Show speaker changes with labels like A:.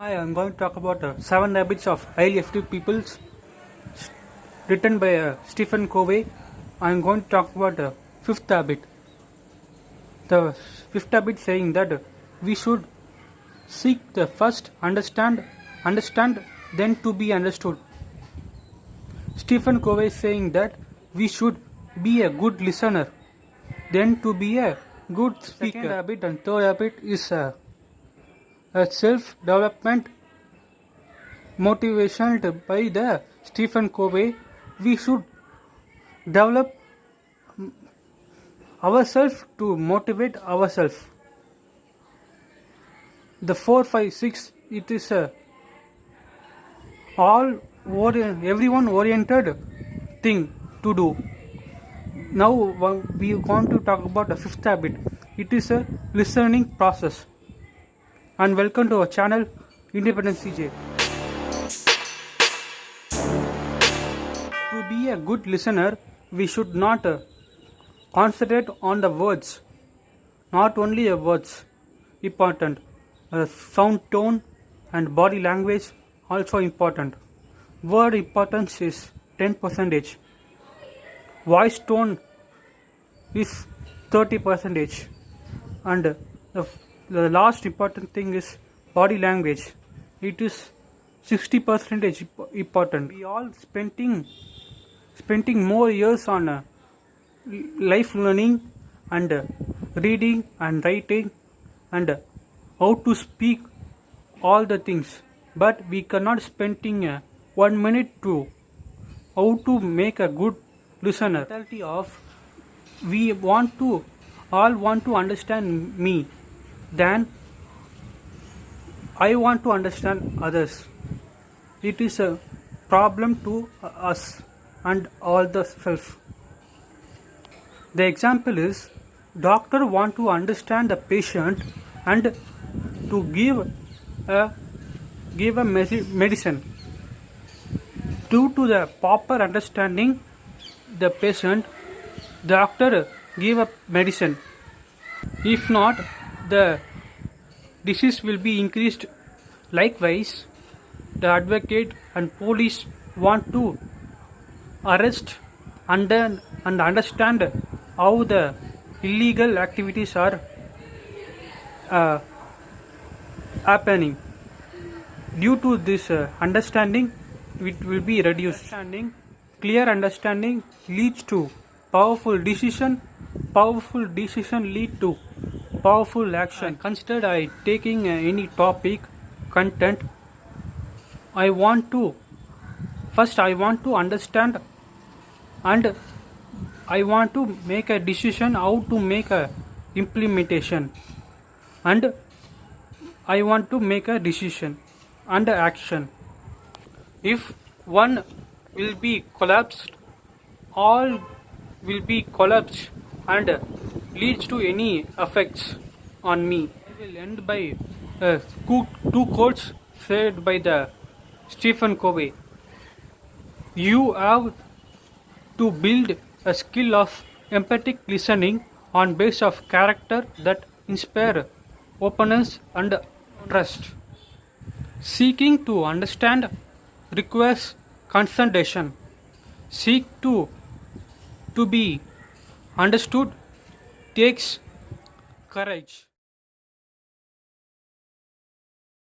A: Hi, I'm going to talk about 7 Habits of Highly Effective People, written by Stephen Covey. I'm going to talk about fifth habit. The fifth habit saying that we should seek the first understand, then to be understood. Stephen Covey is saying that we should be a good listener, then to be a good speaker. Second habit and third habit is a self-development motivational by the Stephen Covey. We should develop ourselves to motivate ourselves. The 4, 5, 6, it is a everyone oriented thing to do. Now we want to talk about the fifth habit. It is a listening process. And welcome to our channel, Independent CJ. To be a good listener, we should not concentrate on the words. Not only the words important. Sound, tone and body language also important. Word importance is 10%. Voice tone is 30%. And the last important thing is body language. It is 60% important. We all spending more years on life learning and reading and writing and how to speak all the things, but we cannot spending 1 minute to how to make a good listener. Mentality of we all want to understand me, then I want to understand others. It is a problem to us and all the self. The example is doctor want to understand the patient and to give a medicine. Due to the proper understanding the patient, doctor give a medicine. If not, the disease will be increased. Likewise, the advocate and police want to arrest and understand how the illegal activities are happening. Due to this understanding, it will be reduced. Clear understanding leads to powerful decision. Powerful decision lead to powerful action. Consider taking any topic, content. I want to understand and I want to make a decision how to make a implementation, and I want to make a decision and action. If one will be collapsed, all will be collapsed and leads to any effects on me. I will end by two quotes said by the Stephen Covey. You have to build a skill of empathic listening on base of character that inspire openness and trust. Seeking to understand requires concentration. Seek to be understood takes courage.